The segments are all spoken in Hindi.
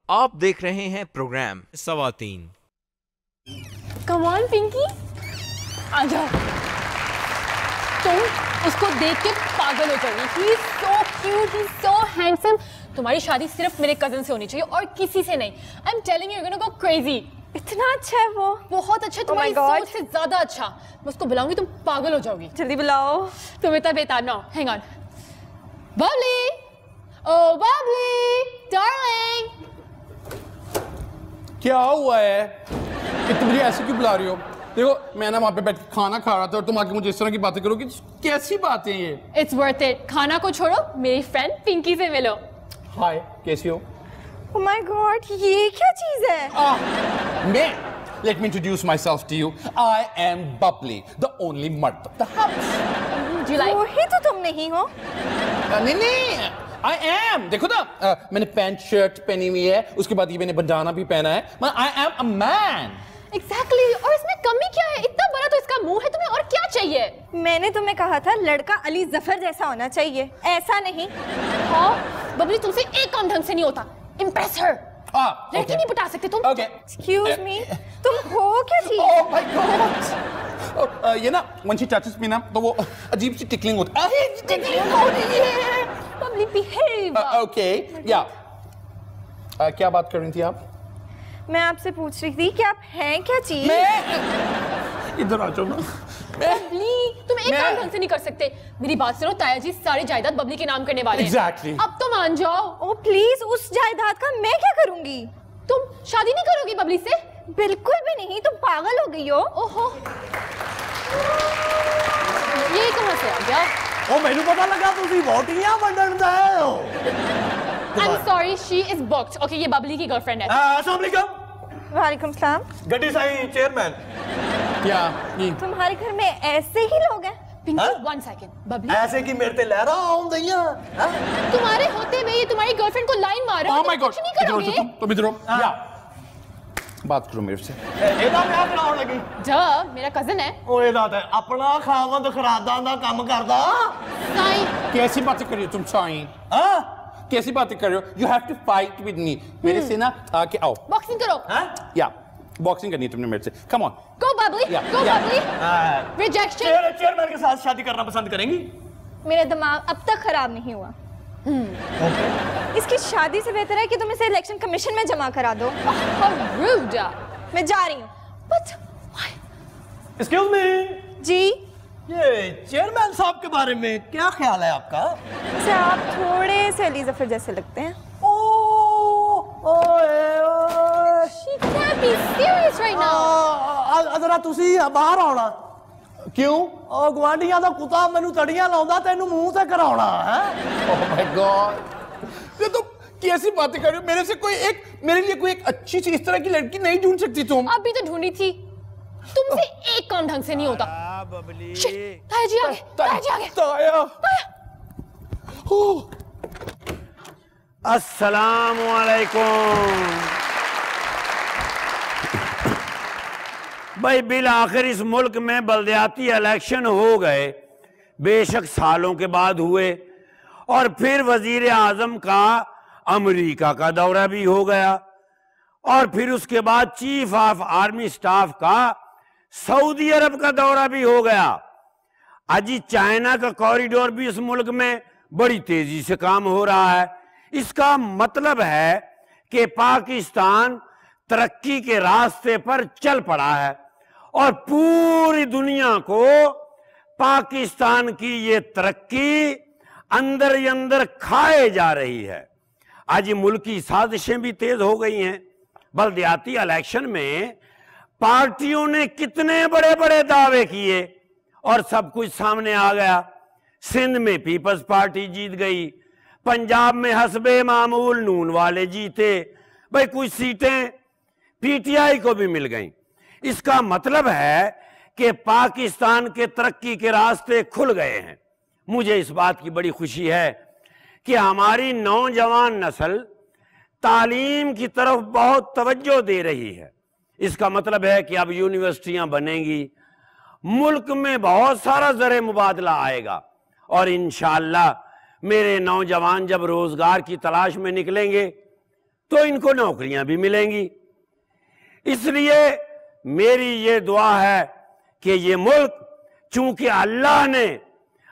आप देख रहे हैं प्रोग्राम सवातीन। कम ऑन पिंकी, आ जाओ। तुम उसको देख के पागल हो जाओगी। He is so cute, he is so handsome. तुम्हारी शादी सिर्फ मेरे कजन से होनी चाहिए और किसी से नहीं। I am telling you, you gonna go crazy. इतना अच्छा है वो, बहुत अच्छा, तुम्हारी सोच से ज्यादा अच्छा। मैं उसको बुलाऊंगी, तुम पागल हो जाओगी। जल्दी बुलाओ। तुम इतना बेताब ना हो। Hang on. बबली, ओ बबली डार्लिंग। क्या हुआ है कि तुम मुझे ऐसे क्यों बुला रही हो? देखो मैं ना वहाँ पे बैठ के खाना खा रहा था और तुम आके मुझे इस तरह की बातें करोगी, कैसी बातें हैं ये? It's worth it. खाना को छोड़ो, मेरी फ्रेंड पिंकी से मिलो। हाय, कैसी हो? Oh my God, ये क्या चीज है? मैं Let me introduce myself to you. I am Bubbly, the only murd of the house. Do you like? वही तो तुम नहीं हो। नहीं, I am. देखो ना, मैंने पैंट शर्ट पहनी हुई है, उसके बाद ये मैंने बंदाना भी पहना है। I am a man. Exactly. और इसमें कमी क्या है? इतना बड़ा तो इसका मुंह है, तुम्हें और क्या चाहिए? मैंने तुम्हें कहा था लड़का अली जफर जैसा होना चाहिए, ऐसा नहीं। हाँ, बबली तुमसे एक काम ढंग से नहीं होता। Impress her. लड़की नहीं पटा सकते तुम। Okay. Excuse me, तुम हो क्या चीज? Oh my God. ये ना when she touches me ना तो वो अजीब सी टिकलिंग होती है। टिकलिंग हो रही है। बबली behave. Okay, yeah. क्या बात कर रही थी आप? मैं आपसे पूछ रही थी कि आप हैं क्या चीज? मैं इधर आ जाओ ना। बबली तुम एक काम ढंग से नहीं कर सकते। मेरी बात सुनो, ताया जी सारी जायदाद बबली के नाम करने वाले हैं। Exactly. अब तो मान जाओ। ओ प्लीज, उस जायदाद का मैं क्या करूंगी? तुम शादी नहीं करोगी बबली से? बिल्कुल भी नहीं, तुम पागल हो गई हो। ओहो, ये कहाँ से आ गया? ओ मैनू पता लगा तुसी वोटियां वंडन दे हो। I'm sorry, she is booked. Okay, ये बबली की गर्लफ्रेंड है। अस्सलाम वालेकुम। वालेकुम सलाम। गड्डी साईं चेयरमैन। क्या? तुम्हारे घर में ऐसे ही लोग हैं? Pinky, one second. बबली ऐसे की मेरे ते लहरा आउं दईया। तुम्हारे होते हुए ये तुम्हारी गर्लफ्रेंड को लाइन मार रहे हो। Oh my God. कुछ नहीं करोगे? तुम इधर हो। या बात करो मेरे से। एदा ब्याह कराउण लगी। जा, मेरा कजन है। ओ एदा ते अपना खावंद खरादा दा काम करदा। साईं, कैसी बातें कर रही हो तुम साईं? हां? कैसी बातें कर रहे हो? You have to fight with me. मेरे से ना आके आओ। बॉक्सिंग करो। हां? या बॉक्सिंग करनी है तुमने मेरे से। Come on. Go Babli, go Babli. Rejection. Chairman के साथ शादी करना पसंद करेंगी? मेरा दिमाग अब तक खराब नहीं हुआ। इसकी शादी से बेहतर है कि तुम इसे इलेक्शन कमीशन में जमा करा दो। How rude. मैं जा रही हूँ। But why? Excuse me. जी? ये चेयरमैन साहब के बारे में क्या ख्याल है आपका? वैसे आप थोड़े से अली जफर जैसे लगते हैं। She can't be serious right now. जरा तुसी बाहर आना। क्यों? ओ गवांडियां दा कुत्ता मैनू तड़ियां लाउंदा तेनू मुंह से कराउना है। Oh my God. ये तो कैसी बातें कर रहे हो? मेरे लिए कोई एक अच्छी सी इस तरह की लड़की नहीं ढूंढ सकती तुम? अभी तो ढूंढी थी। तुमसे एक काम ढंग से नहीं होता। Shit, ताया जी आ गए, ताया जी आ गए। ताया। अस्सलामु अलैकुम। भाई बिल आखिर इस मुल्क में बल्दियाती इलेक्शन हो गए, बेशक सालों के बाद हुए, और फिर वजीर आजम का अमेरिका का दौरा भी हो गया, और फिर उसके बाद चीफ ऑफ आर्मी स्टाफ का सऊदी अरब का दौरा भी हो गया। अजी चाइना का कॉरिडोर भी इस मुल्क में बड़ी तेजी से काम हो रहा है। इसका मतलब है कि पाकिस्तान तरक्की के रास्ते पर चल पड़ा है और पूरी दुनिया को पाकिस्तान की ये तरक्की अंदर ही अंदर खाए जा रही है। आज ये मुल्की साजिशें भी तेज हो गई हैं। बल्दियाती इलेक्शन में पार्टियों ने कितने बड़े बड़े दावे किए और सब कुछ सामने आ गया। सिंध में पीपल्स पार्टी जीत गई, पंजाब में हस्बे मामूल नून वाले जीते, भाई कुछ सीटें पीटीआई को भी मिल गईं। इसका मतलब है कि पाकिस्तान के तरक्की के रास्ते खुल गए हैं। मुझे इस बात की बड़ी खुशी है कि हमारी नौजवान नस्ल तालीम की तरफ बहुत तवज्जो दे रही है। इसका मतलब है कि अब यूनिवर्सिटियां बनेंगी, मुल्क में बहुत सारा ज़र मुबादला आएगा और इंशाअल्लाह मेरे नौजवान जब रोजगार की तलाश में निकलेंगे तो इनको नौकरियां भी मिलेंगी। इसलिए मेरी ये दुआ है कि ये मुल्क चूंकि अल्लाह ने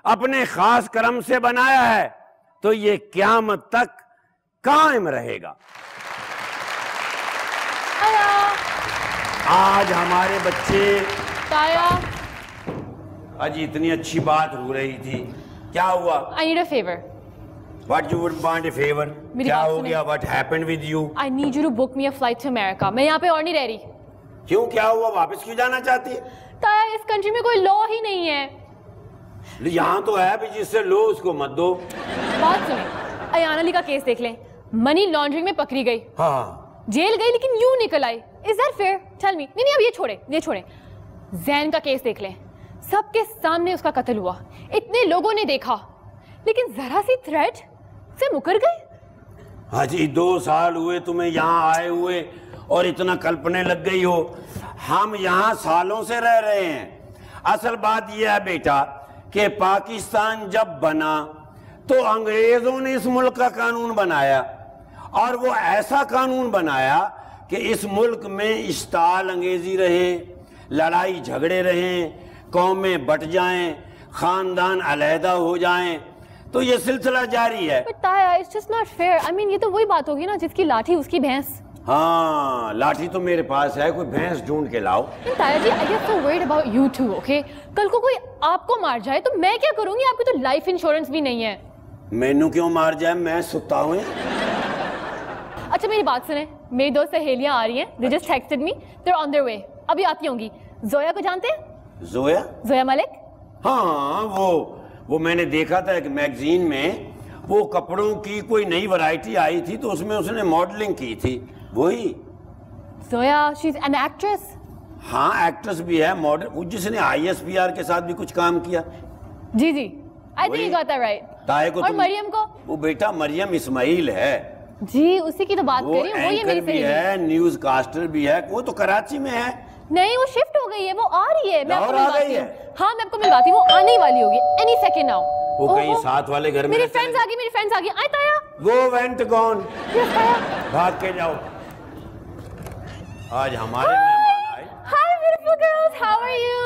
अपने खास करम से बनाया है तो ये क़यामत तक कायम रहेगा। आज हमारे बच्चे ताया, आज इतनी अच्छी बात हो रही थी, क्या हुआ? I need a favor. What you would want a favor? मेरी क्या बात हो सुने। गया? What happened with you? I need you to book me a flight to America. मैं यहाँ पे और नहीं रह रही। क्यों, क्या हुआ? वापस क्यों जाना चाहती है? ताया, इस कंट्री में कोई लॉ ही नहीं है। यहाँ तो है भी, जिससे लो उसको मत दो। बात सुने, अयान अली का केस देख लें, मनी लॉन्ड्रिंग में पकड़ी गई, हाँ, जेल गई लेकिन यूं निकल आई। Is that fair? Tell me. नहीं, अब ये छोड़े। जैन का केस देख लें, सबके सामने उसका कत्ल हुआ, इतने लोगों ने देखा, लेकिन जरा सी थ्रेट से मुकर गए। हाजी 2 साल हुए तुम्हें यहाँ आए हुए और इतना कल्पने लग गई हो। हम यहाँ सालों से रह रहे हैं। असल बात यह है बेटा कि पाकिस्तान जब बना तो अंग्रेजों ने इस मुल्क का कानून बनाया, और वो ऐसा कानून बनाया कि इस मुल्क में इश्ताल अंगेजी रहे, लड़ाई झगड़े रहें, कौमें बट जाएं, खानदान अलहदा हो जाएं, तो ये सिलसिला जारी है। But ताया, it's just not fair. I mean, ये तो वही बात होगी ना, जिसकी लाठी उसकी भैंस। हाँ, लाठी तो मेरे पास है, कोई भैंस ढूंढ के लाओ। ताया जी, I get so worried about you too, okay? कल को कोई आपको मार जाए तो मैं क्या करूंगी? आपकी तो लाइफ इंश्योरेंस भी नहीं है। मैनू क्यों मार जाए? मैं सुता हूँ। अच्छा, मेरी बात सुने, मेरी 2 सहेलियां आ रही हैं। They just texted me. They're on their way. अभी आती होंगी। जोया को जानते हैं? जोया मलिक? हाँ, वो मैंने देखा था एक मैगजीन में, वो कपड़ों की कोई नई वैरायटी आई थी तो उसमें उसने मॉडलिंग की थी। वही जोया, she's an actress. हाँ, एक्ट्रेस भी है, मॉडल, जिसने ISPR के साथ भी कुछ काम किया। जी, I think you got that right. ताए को और मरियम को? वो बेटा मरियम इस्माइल है जी, उसी की तो बात कर रही हूँ। वो ये मेरी भी सहेली है, न्यूज कास्टर भी है। वो तो कराची में है। नहीं, वो शिफ्ट हो गई है, वो आ रही है। मैं आपको लाहौर आ गई मिलवाती है? हूँ। हाँ, मैं आपको मिलवाती हूँ, वो आने ही वाली होगी एनी सेकंड नाउ। वो कहीं साथ वाले घर में मेरी फ्रेंड्स आ गई। आए ताया। वो वेंट गॉन। यस ताया। भाग के जाओ। आज हमारे मेहमान आए। Hi beautiful girls, how are you?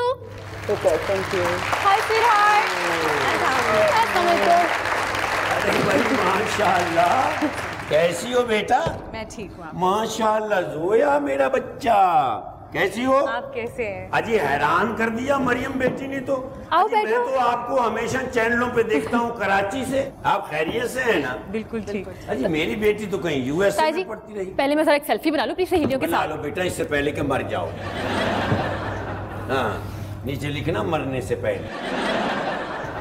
Okay, thank you. Hi sweetheart. Assalamu alaikum. अरे भाई माशाल्लाह, कैसी हो बेटा? मैं ठीक हूँ। माशाल्लाह, जोया मेरा बच्चा, कैसी हो? आप कैसे हैं? अजी हैरान कर दिया मरियम बेटी ने तो। आओ अजी, मैं बैठो। तो आपको हमेशा चैनलों पे देखता हूँ कराची से। आप खैरियत से हैं ना? बिल्कुल ठीक। अजी मेरी बेटी तो कहीं यूएसए ताया में जी, पढ़ती रही। पहले मैं जरा एक सेल्फी बना लूं अपनी सहेलियों के बना साथ। लो बेटा, इससे पहले कि मर जाओ। हाँ, नीचे लिखना मरने से पहले।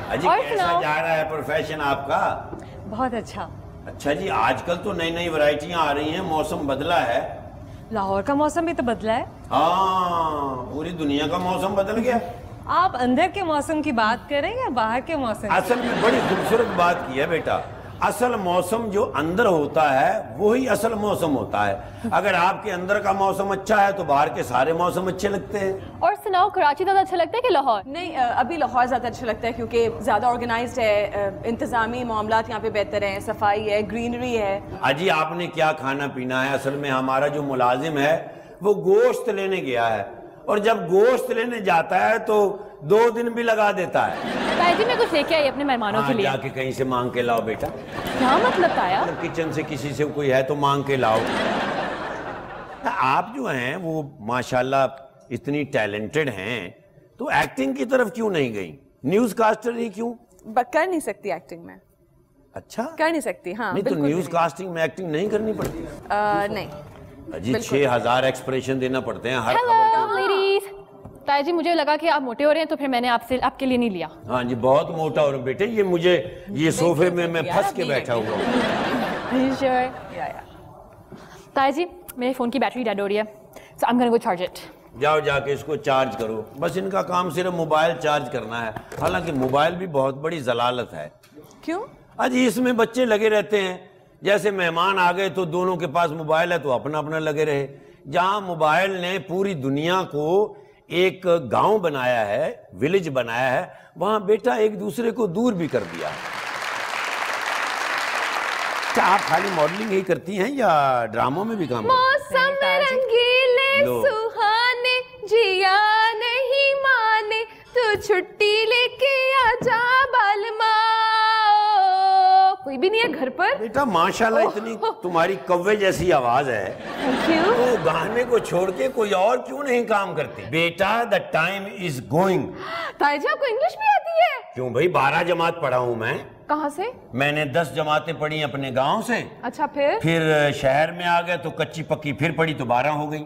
अजी और कैसा सुनाओ। जा रहा है प्रोफेशन आपका? बहुत अच्छा। अच्छा जी, आजकल तो नई नई वैरायटियां आ रही हैं, मौसम बदला है। लाहौर का मौसम भी तो बदला है। हाँ, पूरी दुनिया का मौसम बदल गया। आप अंदर के मौसम की बात करें या बाहर के मौसम की? असल में बड़ी खूबसूरत बात की है बेटा। असल मौसम जो अंदर होता है वही असल मौसम होता है। अगर आपके अंदर का मौसम अच्छा है तो बाहर के सारे मौसम अच्छे लगते हैं। और सुनाओ, कराची ज्यादा अच्छा लगता है कि लाहौर? नहीं, अभी लाहौर ज़्यादा अच्छा लगता है क्योंकि ज़्यादा ऑर्गेनाइज्ड है, इंतज़ामी मामलात यहाँ पे बेहतर हैं, सफाई है, ग्रीनरी है। अजी आपने क्या खाना पीना है? असल में हमारा जो मुलाजिम है वो गोश्त लेने गया है, और जब गोश्त लेने जाता है तो 2 दिन भी लगा देता है। ताया जी, मैं कुछ लेके आई अपने मेहमानों के लिए। जाके कहीं से मांग के लाओ बेटा। क्या मतलब ताया? किचन से किसी से कोई है तो मांग के लाओ। आप जो हैं वो माशाल्लाह इतनी टैलेंटेड हैं, तो एक्टिंग की तरफ क्यों नहीं गई? न्यूज कास्टर ही क्यों? कर नहीं सकती एक्टिंग में। अच्छा, कर नहीं सकती। हाँ, नहीं तो बिल्कुल न्यूज भी कास्टिंग में एक्टिंग नहीं करनी पड़ती? नहीं। अजी 6000 एक्सप्रेशन देना पड़ते हैं हर हेलो खबर के। लेडीज। ताया जी, मुझे लगा कि आप मोटे हो रहे हैं तो फिर मैंने आपसे आपके लिए नहीं लिया। हाँ जी, बहुत मोटा हो रहा बेटे, ये मुझे ये सोफे में मैं फंस के बैठा हुआ हूँ। ताया जी, मेरे फोन की बैटरी डेड हो रही है, so I'm gonna go charge it. जाओ जाके इसको चार्ज करो। बस इनका काम सिर्फ मोबाइल चार्ज करना है। हालांकि मोबाइल भी बहुत बड़ी जलालत है। क्यों? अजी इसमें बच्चे लगे रहते हैं, जैसे मेहमान आ गए तो दोनों के पास मोबाइल है तो अपना अपना लगे रहे। जहां मोबाइल ने पूरी दुनिया को एक गांव बनाया है, विलेज बनाया है, वहां बेटा एक दूसरे को दूर भी कर दिया। क्या आप खाली मॉडलिंग ही करती हैं या ड्रामों में भी काम करती मौसम रंगीले लो। सुहाने जिया नहीं माने तू छुट्टी लेके आजा बालमा। कोई भी नहीं है घर पर? बेटा माशाल्लाह इतनी तुम्हारी कव्वे जैसी आवाज है, क्यों? तो गाने को छोड़ के कोई और क्यों नहीं काम करती? बेटा द टाइम इज गोइंग। ताई जी आपको इंग्लिश भी आती है? क्यों भाई, 12 जमात पढ़ा हूं मैं। कहाँ से? मैंने 10 जमातें पढ़ी अपने गांव से। अच्छा फिर शहर में आ गए तो कच्ची पक्की फिर पढ़ी तो 12 हो गई।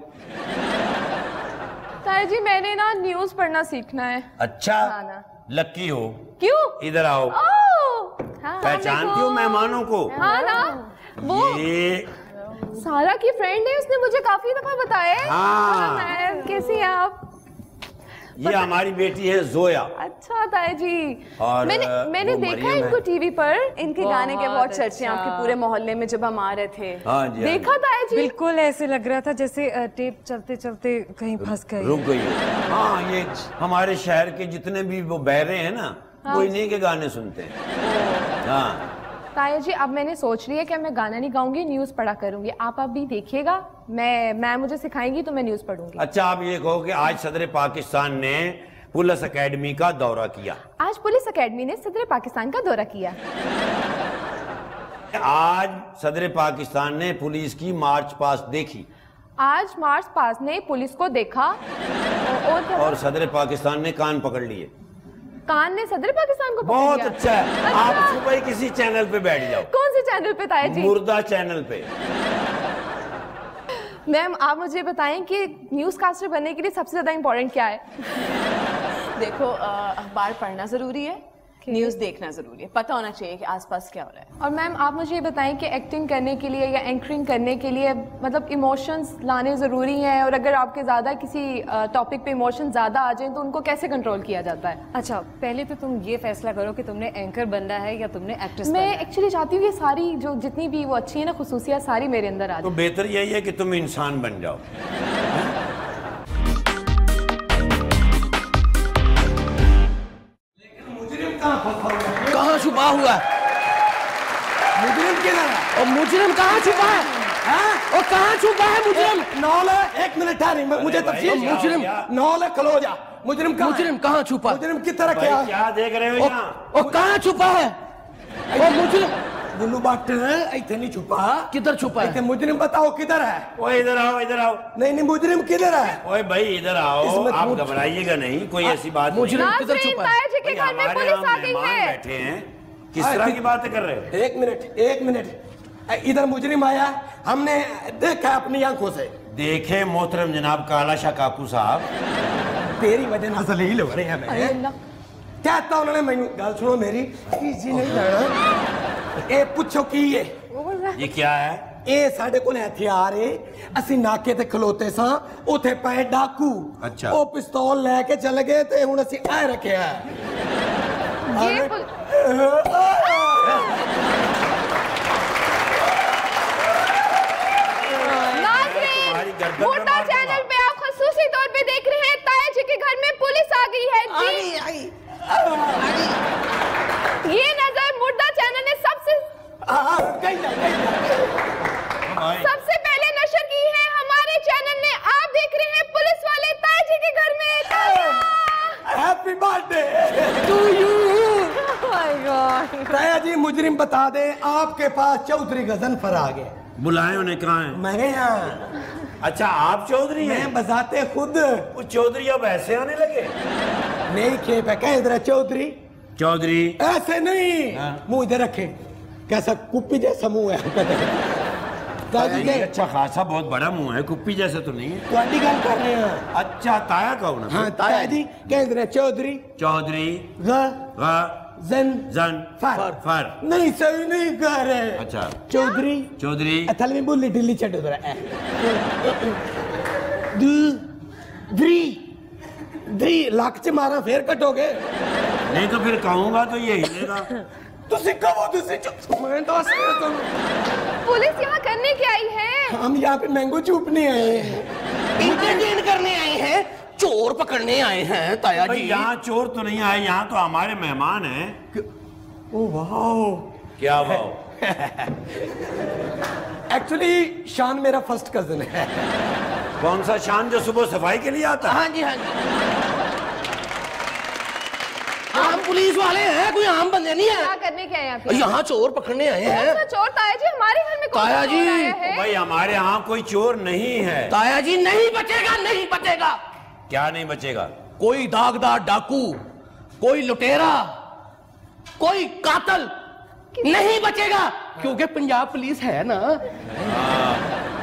ताई जी मैंने ना न्यूज पढ़ना सीखना है। अच्छा हाँ ना। लकी हो। क्यों? इधर आओ। हाँ, पहचानती हो मेहमानों को? हाँ ना, वो ये सारा की फ्रेंड है, उसने मुझे काफी दफा बताया है। हाँ। मैम कैसी हैं आप? ये हमारी बेटी है जोया। अच्छा ताई जी। और मैंने वो देखा मरियम इनको है। टीवी पर। इनके गाने के बहुत चर्चे हैं आपके पूरे मोहल्ले में जब हम आ रहे थे। हाँ जी, देखा ताई जी? बिल्कुल ऐसे लग रहा था जैसे टेप चलते चलते कहीं फंस गई। रुक गई है। हाँ, ये हमारे शहर के जितने भी वो बहरे हैं ना, वो इन्हीं के गाने सुनते हैं। हाँ ताया जी अब मैंने सोच लिया कि मैं गाना नहीं गाऊंगी, न्यूज पढ़ा करूंगी। आप अभी देखिएगा, मैं मुझे सिखाएंगी तो मैं न्यूज पढ़ूंगी। अच्छा, आप ये कहो कि आज सदर पाकिस्तान ने पुलिस एकेडमी का दौरा किया। आज पुलिस एकेडमी ने सदर पाकिस्तान का दौरा किया। आज सदर पाकिस्तान ने पुलिस की मार्च पास्ट देखी। आज मार्च पास ने पुलिस को देखा और सदर पाकिस्तान ने कान पकड़ लिए। कान ने सदर पाकिस्तान को पकड़ बहुत लिया। अच्छा है। आप सुबह ही किसी चैनल पे बैठ जाओ। कौन से चैनल पे ताया जी? मुर्दा चैनल पे। मैम आप मुझे बताएं कि न्यूज कास्टर बनने के लिए सबसे ज्यादा इम्पोर्टेंट क्या है? देखो अखबार पढ़ना जरूरी है, न्यूज देखना जरूरी है, पता होना चाहिए कि आसपास क्या हो रहा है। और मैम आप मुझे ये बताएं कि एक्टिंग करने के लिए या एंकरिंग करने के लिए मतलब इमोशंस लाने ज़रूरी हैं, और अगर आपके ज़्यादा किसी टॉपिक पे इमोशन ज़्यादा आ जाएं तो उनको कैसे कंट्रोल किया जाता है? अच्छा पहले तो तुम ये फैसला करो कि तुमने एंकर बनना है या तुमने एक्ट्रेस मैं बनना है। एक्चुअली चाहती हूँ ये सारी जो जितनी भी वो अच्छी है ना खुसूसियात सारी मेरे अंदर आ तो जाए। बेहतर यही है कि तुम इंसान बन जाओ। कहाँ छुपा हुआ है मुजरिम? किधर है? और मुजरिम कहाँ छुपा है? हाँ? और कहाँ छुपा है मुजरिम? नौल है, एक मिनट ठहरी, मुझे तफसील। मुजरिम नौल है, खलो जा। मुजरिम कहाँ छुपा? मुजरिम की तरह क्या? क्या देख रहे हो यहाँ? और कहाँ छुपा है? और मुजरिम गुल्लू बाट इतने नहीं छुपा। किधर छुपा है? मुजरिम बताओ किधर है? ओए इधर आओ, इधर आओ। नहीं मुजरिम किधर है? ओए भाई इधर आओ, इसमें आप मुझ- घबराइएगा नहीं, कोई ऐसी बात नहीं। मुजरिम किधर नाज़रीन, छुपा है? ताया जी के घर में हमारे पुलिस यहाँ आ गई मेहमान है। बैठे हैं, किस तरह की बातें कर रहे हो? एक मिनट इधर मुजरिम आया, हमने देखा अपनी आंखों से। देखे मोहतरम जनाब काला शाह काकू साहब, तेरी वजह ना जलील हो रहे हैं मैं। अल्लाह। क्या था उन्होंने मैनू गल सुनो मेरी, इजी नहीं जाना। ए पूछो की ये क्या है? ਇਹ ਸਾਡੇ ਕੋਲ ਹਥਿਆਰ ਏ, ਅਸੀਂ ਨਾਕੇ ਤੇ ਖਲੋਤੇ ਸਾਂ, ਉੱਥੇ ਪਏ ਡਾਕੂ। ਅੱਛਾ। ਉਹ ਪਿਸਤੌਲ ਲੈ ਕੇ ਚਲੇ ਗਏ ਤੇ ਹੁਣ ਅਸੀਂ ਐ ਰੱਖਿਆ। ये पुल- नाज़रीन, तुम्हारी गर्दन में मुर्दा मार चैनल दूंगा। पे आप खसूसी तौर पे देख रहे हैं ताया जी के घर में पुलिस आ गई है जी। ये नजर मुर्दा चैनल ने सबसे पहले नशर की है हमारे चैनल ने। आप देख रहे हैं पुलिस वाले ताया जी के घर में। Happy birthday to you. ताया जी मुजरिम बता दे, आपके पास चौधरी गजनफर आ गए। बुलाए उन्हें, कहाँ है? मेरे यहाँ। अच्छा आप चौधरी हैं? मैं बजाते खुद। वो चौधरी अब ऐसे आने लगे? नहीं खेप है, कह इधर चौधरी। चौधरी ऐसे नहीं, मुंह इधर रखे, कैसा कुप्पी जैसा मुंह है। ये अच्छा खासा बहुत बड़ा मुंह है, कुप्पी जैसा तो नहीं है। ਤੁਹਾਡੀ ਗੱਲ ਕਰ ਰਹੇ ਹਾਂ। अच्छा ताया का होना? हाँ ताया जी कह इधर चौधरी। चौधरी ग जन जन फर नहीं सही नहीं कह रहे। अच्छा चौधरी चौधरी थल में बोली ढिल्ली छड़ उधर है। दू द्री द्री लाख च मारा फिर कटोगे। नहीं तो फिर कहूंगा तो ये हिलेगा। तुसी कहो तुसी मैं तो पुलिस यहाँ करने क्या आई है? हम यहाँ पे मैंगो चूपने आए हैं, इंटरटेन करने आए हैं, चोर पकड़ने आए हैं। ताया जी यहाँ चोर तो नहीं आए, यहाँ तो हमारे मेहमान हैं। ओ वाह क्या वाह? एक्चुअली शान मेरा फर्स्ट कजन है। कौन सा शान जो सुबह सफाई के लिए आता है? हाँ जी हाँ जी। हम पुलिस वाले हैं, कोई आम बंदे नहीं है। क्या करने के आए यहाँ पे? यहाँ चोर पकड़ने आए हैं। चोर ताया जी, हमारे घर में कौन ताया सा चोर आया जी है? भाई हमारे यहाँ कोई चोर नहीं है। ताया जी नहीं बचेगा, नहीं बचेगा। क्या नहीं बचेगा? कोई दागदार डाकू, कोई लुटेरा, कोई कातल नहीं बचेगा, क्योंकि पंजाब पुलिस है ना।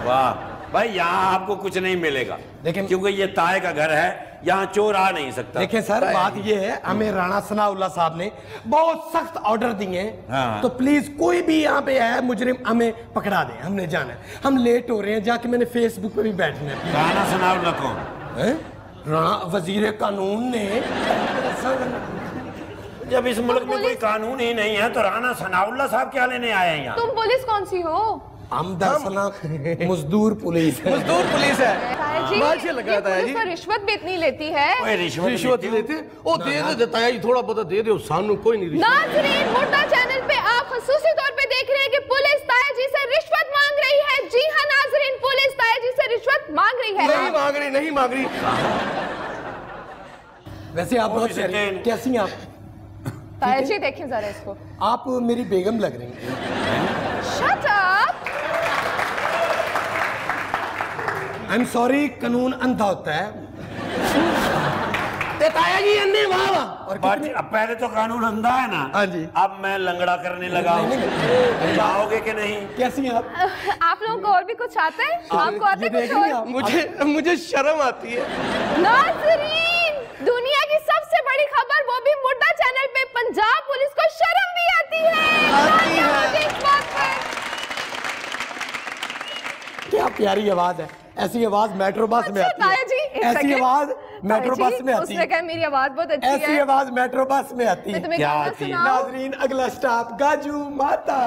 वाह भाई, यहाँ आपको कुछ नहीं मिलेगा, लेकिन क्योंकि ये ताए का घर है, यहाँ चोर आ नहीं सकता। देखिए सर, बात ये है, हमें राणा सनाउल्लाह साहब ने बहुत सख्त ऑर्डर दिए हैं। हाँ। तो प्लीज कोई भी यहाँ पे है मुजरिम, हमें पकड़ा दे, हमने जाना है। हम लेट हो रहे हैं, जाके मैंने फेसबुक पे भी बैठना है। राणा सनाउल्लाह कौन है? राणा वजीर कानून ने। जब इस मुल्क में कोई कानून ही नहीं है तो राणा सनाउल्लाह साहब क्या लेने आए हैं यहाँ? तुम पुलिस कौन सी हो? हम दरअसल मजदूर पुलिस है। मजदूर पुलिस है। ताया जी, मार्शल लगा ये ताया पुलिस जी। तो रिश्वत भी इतनी लेती है। कोई रिश्वत लेते ओ दे दे ताया जी, थोड़ा बहुत दे दो, सानू कोई नहीं रिश्वत। नाज़रीन, मुर्दा चैनल पे आप खसूसी तौर पे देख रहे हैं कि पुलिस ताया जी से रिश्वत मांग रही है। जी हाँ नाज़रीन, पुलिस ताया जी से रिश्वत मांग रही है। नहीं मांग रही, नहीं मांग रही। वैसे आप बहुत प्यारी, कैसी हैं आप? ताया जी देखें जरा इसको। आप मेरी बेगम लग रही हैं। Shut up. I am sorry, कानून अंधा होता है। ताया जी अन्ने वाह वाह। और अब पहले तो कानून अंधा है ना। हाँ जी। अब मैं लंगड़ा करने लगा हूँ। जाओगे कि नहीं? कैसी हैं आप? आप लोगों को और भी कुछ आता है? आपको आता है कुछ और? मुझे शर्म आती है। नाज़रीन, दुनिया की सबसे बड़ी खबर, वो भी मुर्दा चैनल पे, पंजाब पुलिस को शर्म भी आती है। इस बात पर क्या प्यारी आवाज है। ऐसी आवाज मेट्रो बस में आती ताया जी, है। एक ऐसी सेकंड। आवाज मेट्रो ताया बस जी, में आती उसने है। कहा मेरी आवाज बहुत अच्छी ऐसी है। आवाज मेट्रो बस में आती मैं है। तुम्हें क्या गाना आती है? सुनाऊं? नाज़रीन, अगला स्टॉप गाजू माता।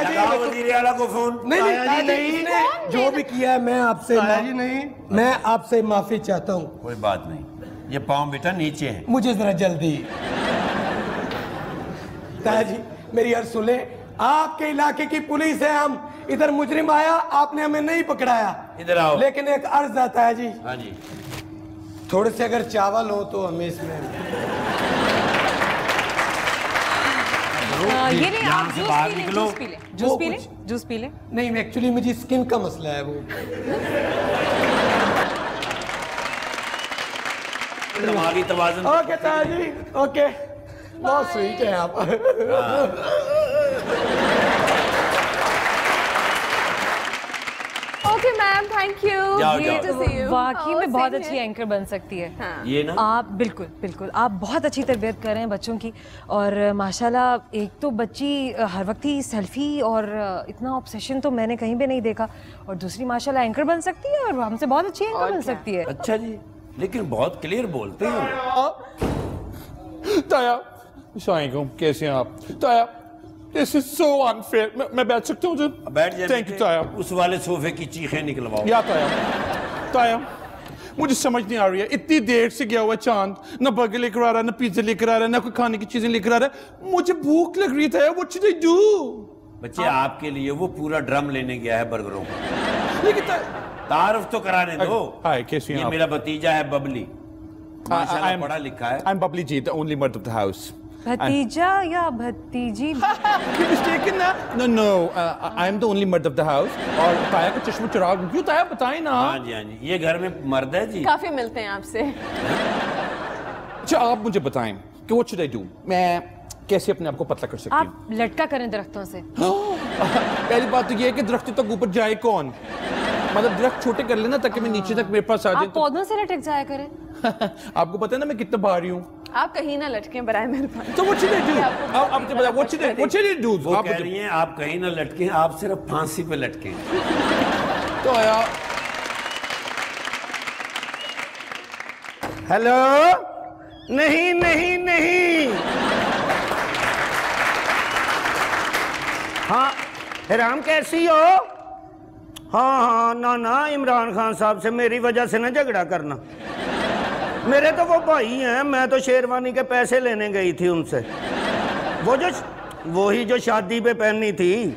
लगाओ वज़ीर आला को फोन। नहीं ताया जी, इसने जो भी किया है, मैं आपसे ताया जी नहीं। मैं आपसे माफी चाहता हूँ। कोई बात नहीं, ये पाँव बेटा नीचे है। मुझे जरा जल्दी। ताया जी मेरी अर्ज सुन ले, आपके इलाके की पुलिस है, हम इधर मुजरिम आया, आपने हमें नहीं पकड़ाया। इधर आओ। लेकिन एक अर्ज आता है जी, हाँ जी। थोड़े से अगर चावल हो तो हमें इसमें। ये नहीं, यहाँ आप से जूस बाहर पी लें, निकलो। जूस पी लें, जूस वो पी लें, कुछ- जूस पी लें। नहीं, एक्चुअली मुझे स्किन का मसला है वो। दिमागी तवाज़ुन। ओके ताया जी, ओके, बहुत स्वीट है आप। Okay ma'am, thank you. जाओ, Great to see you. वाकई Oh, में बहुत same अच्छी here. एंकर बन सकती है। ये ना आप बिल्कुल बिल्कुल आप बहुत अच्छी तरबियत कर रहे हैं बच्चों की। और माशाल्लाह, एक तो बच्ची हर वक्त ही सेल्फी और इतना ऑब्सेशन तो मैंने कहीं भी नहीं देखा, और दूसरी माशाल्लाह एंकर बन सकती है और हमसे बहुत अच्छी एंकर बन सकती है। अच्छा जी, लेकिन बहुत क्लियर बोलते हैं। ताया, अस्सलाम वालेकुम, कैसे हैं आप? ताया, दिस इज सो अनफेयर। मैं बैठ सकता हूँ? बैठ जाए। थैंक यू ताया। उस वाले सोफे की चीखें निकलवाओ। या ताया, ताया, मुझे समझ नहीं आ रही है, इतनी देर से गया हुआ चांद, ना बर्गर लेकर आ रहा है, ना पिज्जा लेकर आ रहा है, ना कोई खाने की चीजें लेकर आ रहा है। मुझे भूख लग रही था। What should I do? बच्चे, आपके लिए वो पूरा ड्रम लेने गया है बर्गरों का। लेकिन तारुफ तो कराने दो। हाय, कैसी हैं ये आप? मेरा भतीजा है बबली, माशाल्लाह पढ़ा लिखा है। I am Babli ji, the only मर्द ऑफ द हाउस। भतीजा या भतीजी? मिस्टेकन ना? No no, I am the only मर्द ऑफ द हाउस। और ताया का चश्मा चिराग क्यों? ताया बताएं ना। हाँ जी, हाँ जी, ये घर में मर्द है जी। काफी मिलते हैं आपसे। अच्छा, आप मुझे बताएं कि व्हाट शुड आई डू? मैं कैसे अपने आप को पतला कर सकती हूँ? आप लटका करें दरख्तों से। पहली बात तो ये है कि दरख्त तक ऊपर जाए कौन? मतलब दरख्त छोटे कर लेना ताकि मैं नीचे तक मेरे पास आ जाए। आप पौधों से लटक जाया करें। आपको पता है ना मैं कितना भारी हूँ। आप कहीं ना लटके, बराए मेहरबानी। तो व्हाट शुड आई डू? आप मुझे बताओ, व्हाट शुड आई डू? वो आप कह रही हैं आप कहीं ना लटके, आप सिर्फ फांसी पे लटके। तो आया। हेलो, नहीं नहीं नहीं। हाँ हिराम, कैसी हो? हाँ हाँ, ना ना, इमरान खान साहब से मेरी वजह से ना झगड़ा करना। मेरे तो वो भाई हैं, मैं तो शेरवानी के पैसे लेने गई थी उनसे, वही जो शादी पे पहननी थी।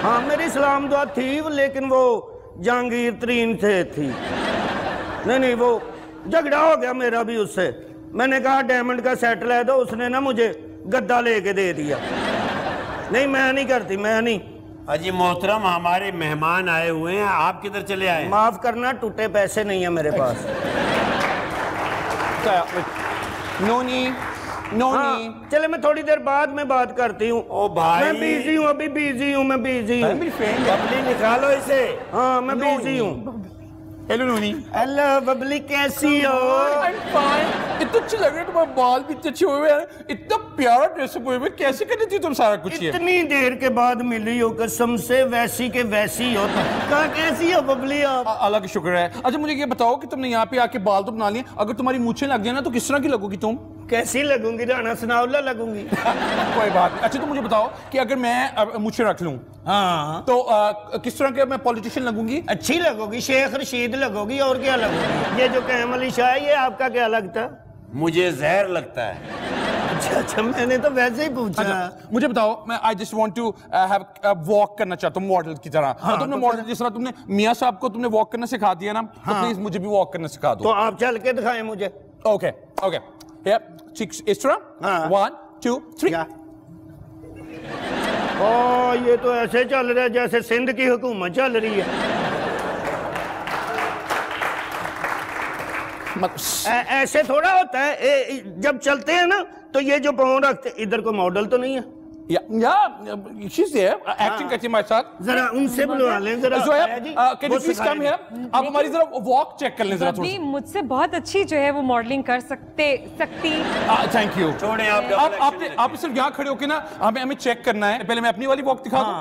हाँ मेरी सलाम दुआ थी, लेकिन वो जहांगीर तरीन से थी। नहीं वो झगड़ा हो गया मेरा भी उससे। मैंने कहा डायमंड का सेट ले दो, उसने ना मुझे गद्दा लेके दे दिया। नहीं मैं नहीं करती, मैं नहीं। अजी मोहतरम, हमारे मेहमान आए हुए हैं, आप किधर चले आए? माफ करना, टूटे पैसे नहीं है मेरे पास। नोनी हाँ, चले मैं थोड़ी देर बाद में बात करती हूँ। ओ भाई मैं बिजी हूँ, अभी बिजी हूँ, मैं बिजी हूँ। बबली निकालो इसे। हाँ मैं बिजी हूँ। हेलो नोनी। हेलो बबली, कैसी हो? इतना अच्छे लग रहे हैं, तुम्हारे बाल भी इतने अच्छे हुए हैं, इतना प्यारा ड्रेसअप हुए हुए, कैसे कर देती हो तुम सारा कुछ? इतनी देर के बाद मिली हो, कसम से वैसी के वैसी हो। कहाँ कैसी हो बबली आप? अल्लाह का शुक्र है। अच्छा मुझे ये बताओ कि तुमने यहाँ पे आके बाल तो बना लिए, अगर तुम्हारी मूछें लग जाए ना तो किस तरह की लगोगी तुम? कैसी लगूंगी? राणा सनाउल्ला लगूंगी। कोई बात नहीं। अच्छा तो मुझे बताओ कि अगर मैं मूछें रख लूं, हाँ तो किस तरह के मैं पॉलिटिशियन लगूंगी? अच्छी लगोगी, शेख रशीद लगोगी, और क्या लगोगी? ये जो कैम अली शाह है, ये आपका क्या लगता? मुझे जहर लगता है। अच्छा मैंने तो वैसे ही पूछा। अच्छा, मुझे बताओ, मैं I just want to have walk करना चाहता हूँ मॉडल की तरह। हाँ, तुमने तो मॉडल जिस तरह तुमने मियां साहब को तुमने वॉक करना सिखा दिया ना, तो प्लीज मुझे भी वॉक करना सिखा दो। तो आप चल के दिखाएं मुझे। ओके ओके, इस तरह 1 2 3। ओ ये तो ऐसे चल रहा है जैसे सिंध की हुकूमत चल रही है। ऐसे थोड़ा होता है, जब चलते हैं ना तो ये जो पाँव रखते, इधर को मॉडल तो नहीं है? she's there acting करती है हमारे साथ। जरा उनसे बुलवा लें जरा। can you please come here? आप हमारी जरा वॉक चेक कर लें जरा थोड़ा। मुझसे बहुत अच्छी जो है वो मॉडलिंग कर सकती। Thank you. छोड़े आप सिर्फ यहाँ खड़े होके ना हमें चेक करना है। पहले मैं अपनी वाली वॉक दिखा दूं।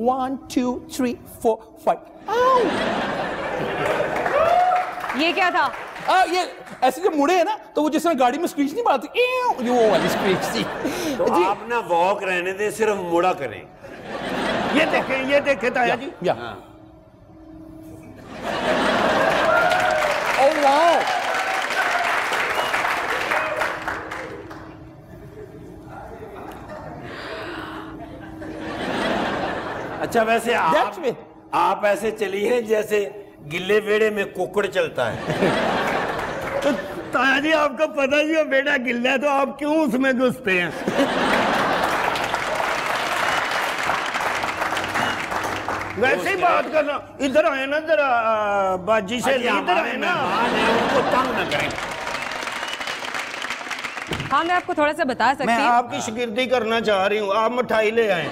1 2 3 4 5। ये क्या था? ये ऐसे जब मुड़े है ना तो वो जिस तरह गाड़ी में स्क्रीच नहीं मारती, वो वाली स्क्रीच थी। तो आप ना वॉक रहने दे, सिर्फ मुड़ा करें। ये देखें ताया जी। ओह वाओ, अच्छा वैसे आप ऐसे चलिए जैसे गिल्ले वेड़े में कुकड़ चलता है। तो ताया जी आपको पता ही है बेटा गिल्ला है, तो आप क्यों उसमें घुसते हैं? वैसे ही बात करना। इधर आए ना जरा, बाजी से इधर आए ना, उनको तंग न करें। हाँ मैं आपको थोड़ा सा बता सकती हूँ। मैं आपकी शिगिर्दी करना चाह रही हूँ, आप मिठाई ले आए।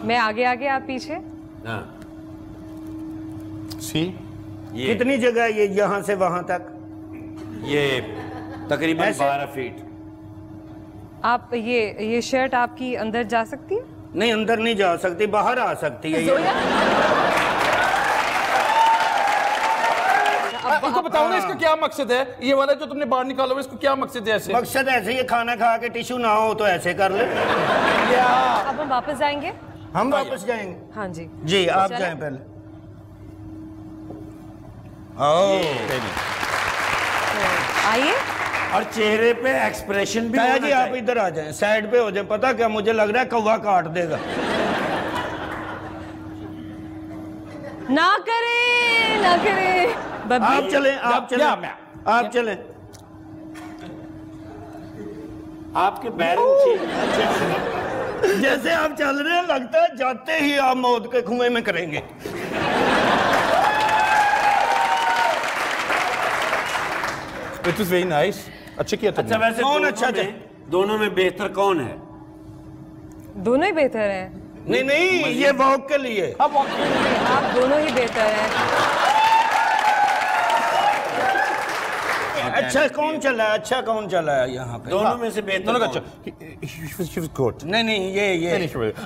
मैं आगे आगे, आप पीछे। कितनी जगह ये यहाँ से वहां तक? ये तकरीबन 12 फीट। आप ये शर्ट आपकी अंदर जा सकती है? नहीं अंदर नहीं जा सकती, बाहर आ सकती है। इसको बताओ ना इसका क्या मकसद है? ये वाला जो तुमने बाहर निकाला हुआ इसको क्या मकसद है? ऐसे मकसद ऐसे, ये खाना खा के टिश्यू ना हो तो ऐसे कर ले। अब हम वापस जाएंगे? हम वापस जाएंगे। हाँ जी जी आप जाएं पहले। आइए। और चेहरे पे एक्सप्रेशन भी ताया जी आप इधर आ जाएं, साइड पे हो जाएं। पता क्या मुझे लग रहा है कौवा काट देगा। ना करे आप चलें, आप चलें, आप चलें। आपके बैलेंस जैसे आप चल रहे हैं लगता है जाते ही आप मौत के कुएं में करेंगे। It was very nice. अच्छा किया तुमने। अच्छा वैसे कौन अच्छा दोनों में बेहतर कौन है? दोनों ही बेहतर हैं। नहीं ये वॉक के लिए। आप दोनों ही बेहतर हैं। अच्छा कौन चला है? अच्छा कौन चला है यहाँ पे? दोनों में से बेहतर दोनों का कौन? अच्छा। She was good. नहीं ये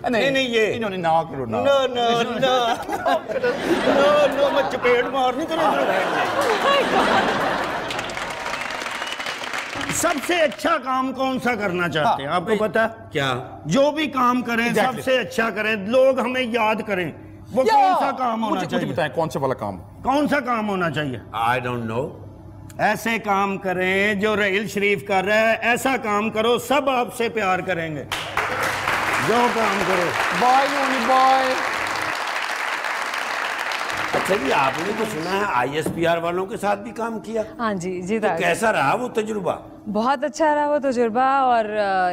नहीं ये इन्होंने ना करो ना। नो मैं चपेट मारनी करें। सबसे अच्छा काम कौन सा करना चाहते हैं आपको पता? क्या? जो भी काम करें सबसे अच्छा करें, लोग हमें याद करें, वो कौन सा काम होना चाहिए? मुझे बताएं कौन सा वाला काम? कौन सा काम होना चाहिए? I don't know. ऐसे काम करें जो रहील शरीफ कर रहा है, ऐसा काम करो, सब आपसे प्यार करेंगे। जो काम करो। Bye Moni bye. अच्छा जी, आपने तो सुना है ISPR वालों के साथ भी काम किया? हाँ जी जी। तो कैसा रहा वो तजुर्बा? बहुत अच्छा रहा वो तजुर्बा। और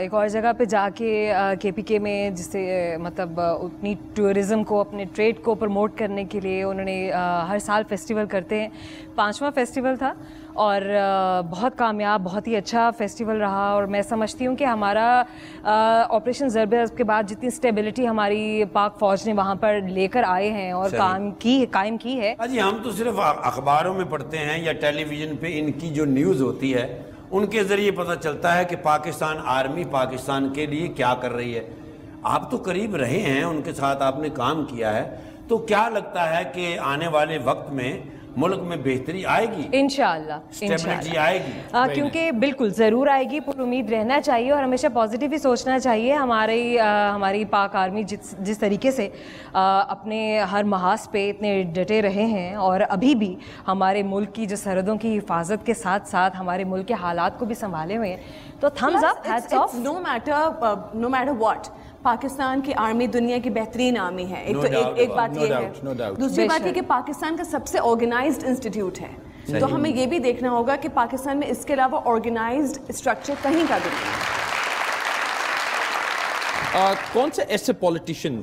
एक और जगह पे जाके KPK में, जिससे मतलब उतनी टूरिज़्म को, अपने ट्रेड को प्रमोट करने के लिए उन्होंने हर साल फेस्टिवल करते हैं। 5वां फेस्टिवल था और बहुत कामयाब, बहुत ही अच्छा फेस्टिवल रहा। और मैं समझती हूँ कि हमारा ऑपरेशन ज़रब के बाद जितनी स्टेबिलिटी हमारी पाक फ़ौज ने वहाँ पर लेकर आए हैं और कायम की है। अजी हम तो सिर्फ अखबारों में पढ़ते हैं या टेलीविज़न पे इनकी जो न्यूज़ होती है उनके ज़रिए पता चलता है कि पाकिस्तान आर्मी पाकिस्तान के लिए क्या कर रही है। आप तो करीब रहे हैं, उनके साथ आपने काम किया है, तो क्या लगता है कि आने वाले वक्त में मुल्क में बेहतरी आएगी? इंशाअल्लाह स्टेबिलिटी आएगी। क्योंकि बिल्कुल ज़रूर आएगी। पूरी उम्मीद रहना चाहिए और हमेशा पॉजिटिव ही सोचना चाहिए। हमारी पाक आर्मी जिस तरीके से अपने हर महाज पे इतने डटे रहे हैं और अभी भी हमारे मुल्क की जो सरहदों की हिफाजत के साथ साथ हमारे मुल्क के हालात को भी संभाले हुए हैं, तो thumbs up, hats off. No matter what, Pakistan की आर्मी दुनिया की बेहतरीन आर्मी है। एक बात ये है। दूसरी बात ये कि पाकिस्तान का सबसे ऑर्गेनाइज्ड इंस्टीट्यूट है, तो हमें ये भी देखना होगा कि पाकिस्तान में इसके अलावा ऑर्गेनाइज्ड स्ट्रक्चर कहीं का भी नहीं है। कौन से ऐसे पॉलिटिशियन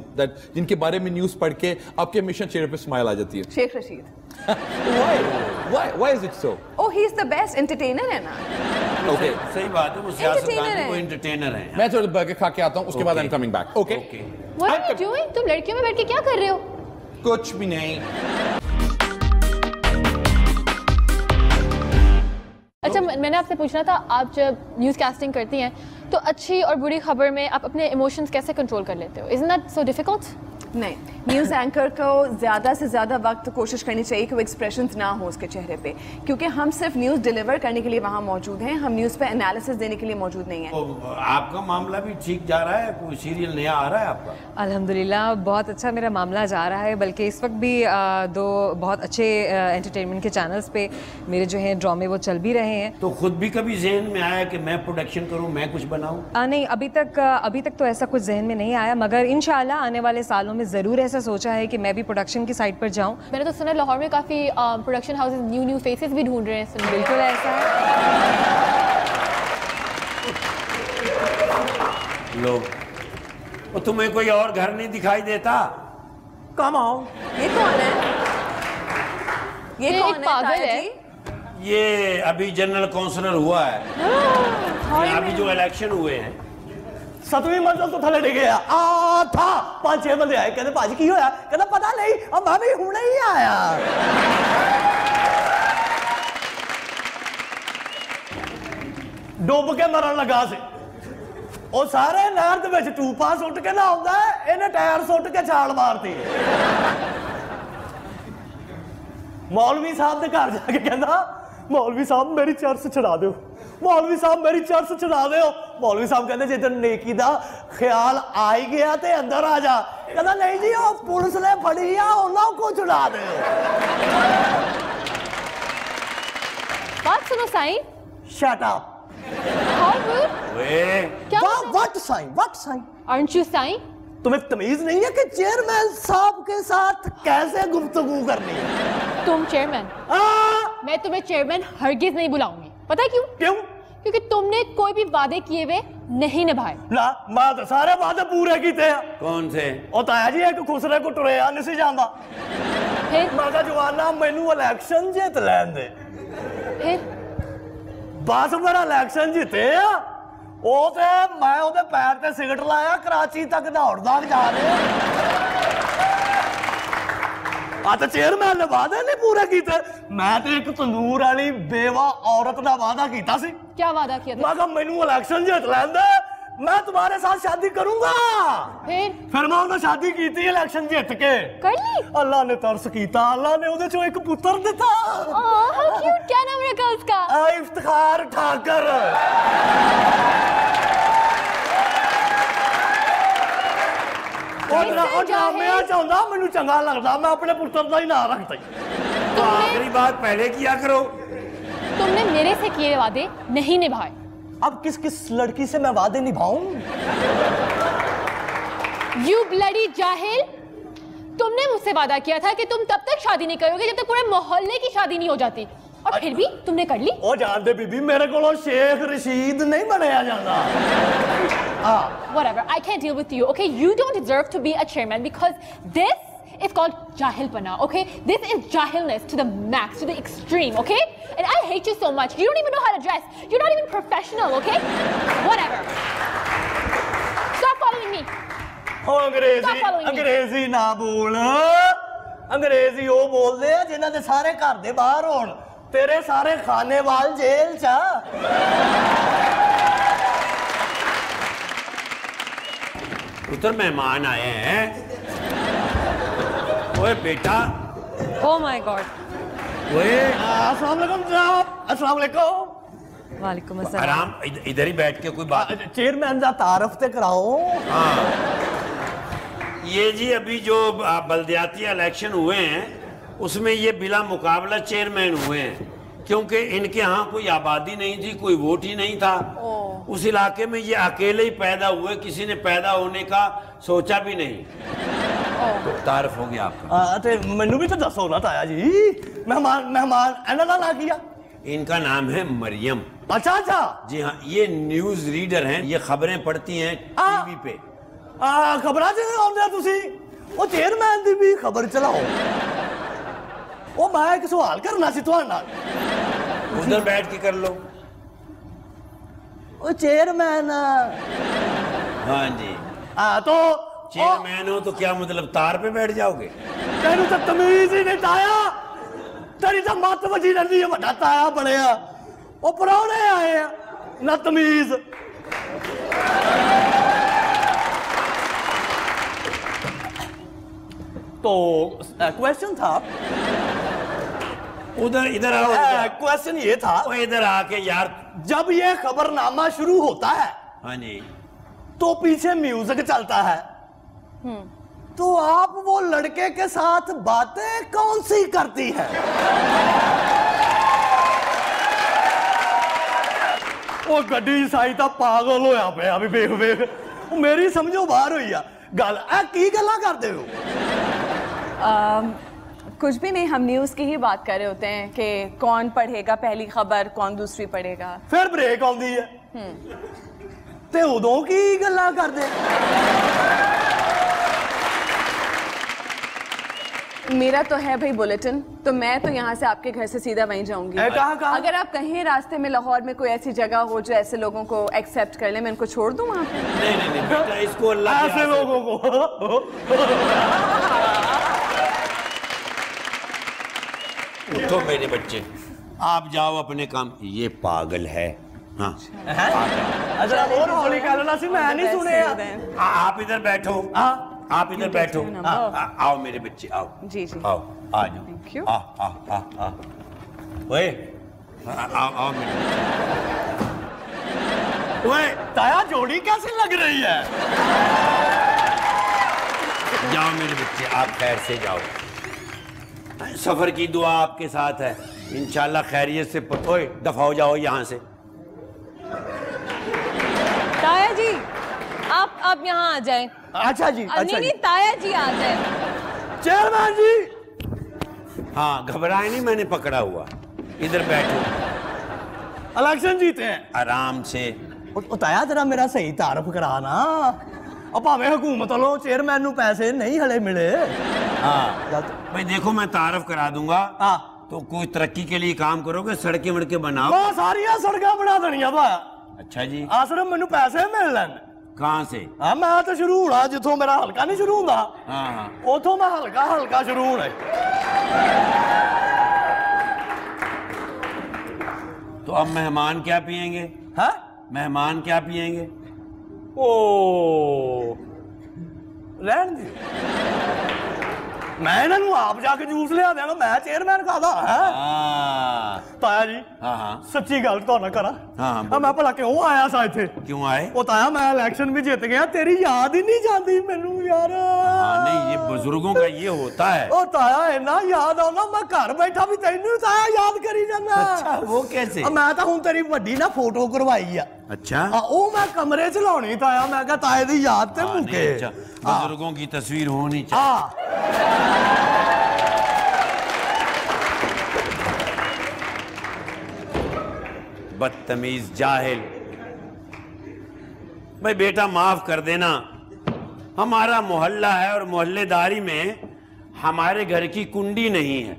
जिनके बारे में न्यूज़ पढ़ के आपके हमेशा चेहरे पे स्माइल आ जाती है? Sheikh Rashid. Why is it so? Oh, he is the best entertainer है ना। Okay. सही बात है, वो सियासतदान को एंटरटेनर हैं। मैं थोड़ा बर्गर खा के आता हूँ, उसके बाद I'm coming back. Okay. What are you doing? तुम लड़कियों में बैठ के क्या कर रहे हो? कुछ भी नहीं। अच्छा, मैंने आपसे पूछना था, आप जब न्यूज़ कास्टिंग करती हैं तो अच्छी और बुरी खबर में आप अपने इमोशंस कैसे कंट्रोल कर लेते हो? Isn't that so difficult? नहीं, न्यूज़ एंकर को ज़्यादा से ज़्यादा वक्त कोशिश करनी चाहिए कि वो एक्सप्रेशंस ना हो उसके चेहरे पे, क्योंकि हम सिर्फ न्यूज़ डिलीवर करने के लिए वहाँ मौजूद हैं, हम न्यूज़ पे एनालिसिस देने के लिए मौजूद नहीं है। तो आपका मामला भी ठीक जा रहा है? कोई सीरियल नया आ रहा है आपका? अल्हम्दुलिल्लाह बहुत अच्छा मेरा मामला जा रहा है, बल्कि इस वक्त भी 2 बहुत अच्छे एंटरटेनमेंट के चैनल्स पे मेरे जो हैं ड्रामे वो चल भी रहे हैं। तो खुद भी कभी जहन में आया कि मैं प्रोडक्शन करूँ, मैं कुछ बनाऊँ? नहीं, अभी तक तो ऐसा कुछ जहन में नहीं आया, मगर इंशाल्लाह आने वाले सालों में ज़रूर ऐसा सोचा है कि मैं भी प्रोडक्शन की साइड पर जाऊं। मैंने तो सुना लाहौर में काफ़ी प्रोडक्शन हाउसेस न्यू फेसेस भी ढूंढ रहे हैं। बिल्कुल ऐसा है। लो, और तुम्हें कोई और घर नहीं दिखाई देता? कम आओ। ये कौन है? ये कौन है? पागल है। ये अभी जनरल काउंसलर हुआ है। अभी जो इलेक्शन हुए हैं। 7वीं मंजिल तो थले डिगे था 5-6 बंदे आए, कहते भाजी की होया? कहता पता नहीं, अब मैं भी हुणे ही आया। डुब के मरन लगा से ਉਹ ਸਾਰੇ ਨਹਿਰ ਦੇ ਵਿੱਚ ਟੂਪਾ ਸੁੱਟ ਕੇ ਨਾ ਆਉਂਦਾ, ਇਹਨੇ ਟਾਇਰ ਸੁੱਟ ਕੇ ਛਾਲ ਮਾਰਤੀ। ਮੌਲਵੀ ਸਾਹਿਬ ਦੇ ਘਰ ਜਾ ਕੇ ਕਹਿੰਦਾ, ਮੌਲਵੀ ਸਾਹਿਬ ਮੇਰੀ ਚਰਸ ਛਡਾ ਦਿਓ, ਮੌਲਵੀ ਸਾਹਿਬ ਮੇਰੀ ਚਰਸ ਛਡਾ ਦਿਓ। ਮੌਲਵੀ ਸਾਹਿਬ ਕਹਿੰਦੇ ਜੇ ਤੈਨੂੰ ਨੇਕੀ ਦਾ ਖਿਆਲ ਆ ਹੀ ਗਿਆ ਤੇ ਅੰਦਰ ਆ ਜਾ। ਕਹਿੰਦਾ ਨਹੀਂ ਜੀ, ਉਹ ਪੁਲਿਸ ਨੇ ਫੜੀ ਆ, ਉਹਨਾਂ ਕੋ ਛੁਡਾ ਦਿਓ। बात सुनो Sai. Shut up. How rude? What Sai? What Sai? Aren't you Sai? तुम्हें तमीज नहीं है कि चेयरमैन साहब के साथ कैसे गुफ्तगू करनी है? तुम चेयरमैन? मैं तुम्हें चेयरमैन हरगिज नहीं बुलाऊंगी। पता क्यों? क्यों? क्योंकि तुमने कोई भी वादे किए हुए नहीं निभाए। ना, मैं तो सारे वादे पूरे किए हैं। कौन से? और ताया जी एक खुसरे को टुरया नहीं सी जांदा। फिर मैं कहा जवाना मैनू इलेक्शन जित लैन दे। फिर बस मेरा इलेक्शन जीते आ, ਉਹ ਤੇ ਮੈਂ ਉਹਦੇ ਪੈਰ ਤੇ ਸਿਗਰਟ ਲਾਇਆ, ਕਰਾਚੀ ਤੱਕ ਦੌੜਦਾ ਜਾ ਰਿਹਾ। ਆ ਤਾਂ ਚੇਅਰਮੈਨ ਨੇ ਵਾਅਦੇ ਨਹੀਂ ਪੂਰੇ ਕੀਤੇ। ਮੈਂ ਤੇ ਇੱਕ ਤੰਦੂਰ ਵਾਲੀ ਬੇਵਾ ਔਰਤ ਦਾ ਵਾਅਦਾ ਕੀਤਾ ਸੀ। क्या वादा किया था? मैं कहा मैनू इलेक्शन जित लैन दे, मैं तुम्हारे साथ शादी करूंगा। फिर मैं उन्हें शादी की थी इलेक्शन जित के। कर ली? अल्लाह ने तरस कीता, अल्लाह ने उहदे चों एक पुत्र दिता। हाउ क्यूट, क्या नाम रखा उसका? इफ्तिखार ठाकर। मैं चाहता मैनू चंगा लगता, मैं अपने पुत्र का ही नाम रखता। तो आखिरी बात पहले किया करो। तुमने मेरे से किए वादे नहीं निभाए। अब किस किस लड़की से मैं वादे निभाऊं? You bloody जाहिल, तुमने मुझसे वादा किया था कि तुम तब तक शादी नहीं करोगे जब तक पूरे मोहल्ले की शादी नहीं हो जाती, और फिर भी तुमने कर ली। ओ जान दे बीबी, मेरे को शेख रशीद नहीं बनाया जाता। Whatever, I can't deal with you, okay? You don't deserve to be a chairman because this is called jahilpana, okay? This is jahilness to the max, to the extreme, okay? And I hate you so much. You don't even know how to dress. You're not even professional, okay? Whatever. Stop following me. अंग्रेजी ना बोल। अंग्रेजी वो बोलते हैं जिन्हां दे सारे घर दे बाहर होण, तेरे सारे खाने वाल जेल च। उधर मेहमान आए हैं। ओए बेटा। Oh my God. ओए अस्सलाम वालेकुम जनाब। अस्सलाम वालेकुम। वालेकुम अस्सलाम। आराम, इधर ही बैठ के कोई बात। चेयरमैन का तारफ ते कराओ। हाँ, ये जी अभी जो बल्दियाती इलेक्शन हुए हैं उसमें ये बिला मुकाबला चेयरमैन हुए हैं, क्योंकि इनके यहाँ कोई आबादी नहीं थी, कोई वोट ही नहीं था। उस इलाके में ये अकेले ही पैदा हुए, किसी ने पैदा होने का सोचा भी नहीं। तो तारफ हो गया आपका। मैनू भी तो दसो ना ताया जी, मेहमान इन्होंने ना किया। इनका नाम है मरियम। अच्छा अच्छा। जी हाँ, ये न्यूज रीडर हैं, ये खबरें पढ़ती हैं टीवी पे। खबर वो चेयरमैन की भी खबर चलाओ। वो मैं एक सवाल करना सी तुहाडे नाल। उधर बैठ के कर लो। वो चेयरमैन। हाँ जी। तो चेयरमैन हो तो क्या मतलब तार पे बैठ जाओगे? तेनू तो तमीज ही नहीं ताया, तेरी तो मत वजी रहती है, बड़ा ताया बड़िया। वो परौने आए हैं ना तमीज। तो क्वेश्चन था, उधर इधर आओ। क्वेश्चन ये था, इधर आके यार, जब ये खबरनामा शुरू होता है, हाँ जी, तो पीछे म्यूजिक चलता है, तो आप वो लड़के के साथ बातें कौन सी करती है? वो गड्डी साई तो पागल होया पिया भी वेख वेख, मेरी समझो बाहर हुई है गल। की गल्लां करदे हो? कुछ भी नहीं, हम न्यूज़ की ही बात कर रहे होते हैं कि कौन पढ़ेगा पहली खबर, कौन दूसरी पढ़ेगा। फिर ब्रेक आउंदी है ते उदों की गल्लां करदे? मेरा तो है भाई बुलेटिन, तो मैं तो यहाँ से आपके घर से सीधा वहीं जाऊंगी। कहाँ? अगर आप कहीं रास्ते में लाहौर में कोई ऐसी जगह हो जो ऐसे लोगों को एक्सेप्ट कर ले, मैं इनको छोड़ दूँ वहाँ पे? नहीं बेटा, इसको अल्लाह ऐसे लोगों को उठो मेरे बच्चे, आप जाओ अपने काम। ये पागल है। हाँ, और हौली कहना सी, मैं नहीं सुने। आप इधर बैठो। आप इधर बैठो। आओ मेरे बच्चे, आओ। जी जी, आओ, आ जाओ। आ ओए, आओ मेरे। ओए ताया, जोड़ी कैसी लग रही है? जाओ मेरे बच्चे, आप खैर से जाओ। सफर की दुआ आपके साथ है, इंशाल्लाह खैरियत से। ओए दफा हो जाओ यहाँ से। ताया जी, आप यहाँ आ जाएं। अच्छा जी, अच्छा नहीं, ताया जी आ जाएं। चेयरमैन जी। हाँ, घबराए नहीं, मैंने पकड़ा हुआ। इधर बैठो। इलेक्शन जीते हैं आराम से। ताया जरा मेरा सही तारफ करा ना। भावें हुकूमत लो, चेयरमैन नू पैसे नहीं हले मिले। हाँ भाई देखो, मैं तारफ करा दूंगा। तो कोई तरक्की के लिए काम करोगे, सड़कें वड़के बनाओ। सारिया सड़कें बना देनिया भाया। अच्छा जी। सिर्फ मैनू पैसे मिल लैन। कहाँ से? मैं तो शुरू होना जिथों मेरा हल्का नहीं शुरू होता, उथों मैं हल्का हल्का शुरू होना। तो अब मेहमान क्या पियेंगे? है मेहमान क्या पियेंगे? ओ रहन दी। मैं इन्हों आप जाके जूस लिया देगा, मैं चेयरमैन कहदा है। ताया जी सच्ची गल तो ना करा, मैं भला क्यों आया सा इत्थे? क्यों आए? ओ ताया मैं इलेक्शन भी जीत गया, तेरी याद ही नहीं जाती मैनू यार। नहीं ये बुजुर्गों का ये होता है। ओ ताया इन्ना याद आना, मैं घर बैठा भी तैनू ताया याद करी जाना। अच्छा वो कैसे? मैं तो हुण तेरी वड्डी ना फोटो करवाई है। अच्छा ओ मैं कमरे च लाउणी ताया, मैं कहा ताए दी याद ते मुके। अच्छा बुजुर्गों की तस्वीर होनी चाहिए। बदतमीज जाहिल। भाई बेटा माफ कर देना, हमारा मोहल्ला है और मोहल्लेदारी में हमारे घर की कुंडी नहीं है,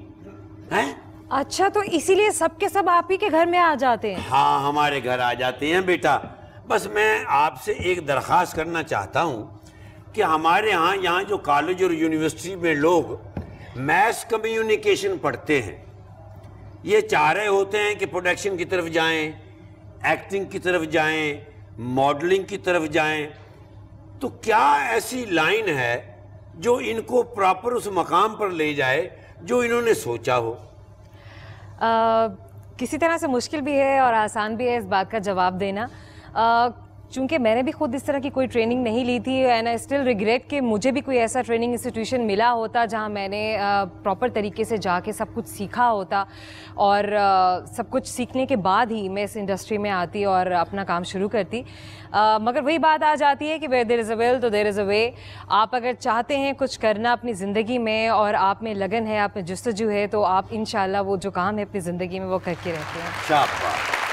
हैं? अच्छा तो इसीलिए सबके सब आप ही के घर में आ जाते हैं? हाँ हमारे घर आ जाते हैं बेटा। बस मैं आपसे एक दरख्वास्त करना चाहता हूँ कि हमारे यहाँ जो कॉलेज और यूनिवर्सिटी में लोग मैस कम्युनिकेशन पढ़ते हैं, ये चाह रहे होते हैं कि प्रोडक्शन की तरफ जाएं, एक्टिंग की तरफ जाएं, मॉडलिंग की तरफ जाएं, तो क्या ऐसी लाइन है जो इनको प्रॉपर उस मकाम पर ले जाए जो इन्होंने सोचा हो? किसी तरह से मुश्किल भी है और आसान भी है इस बात का जवाब देना। चूँकि मैंने भी खुद इस तरह की कोई ट्रेनिंग नहीं ली थी, एंड आई स्टिल रिग्रेट कि मुझे भी कोई ऐसा ट्रेनिंग इंस्टीट्यूशन मिला होता जहाँ मैंने प्रॉपर तरीके से जाके सब कुछ सीखा होता, और सब कुछ सीखने के बाद ही मैं इस इंडस्ट्री में आती और अपना काम शुरू करती। मगर वही बात आ जाती है कि where there is a will तो देयर इज़ अ वे। आप अगर चाहते हैं कुछ करना अपनी ज़िंदगी में और आप में लगन है, आप में जुस्तजू है, तो आप इंशाल्लाह वो जो काम है अपनी ज़िंदगी में वो करके रहते हैं। शाबाश।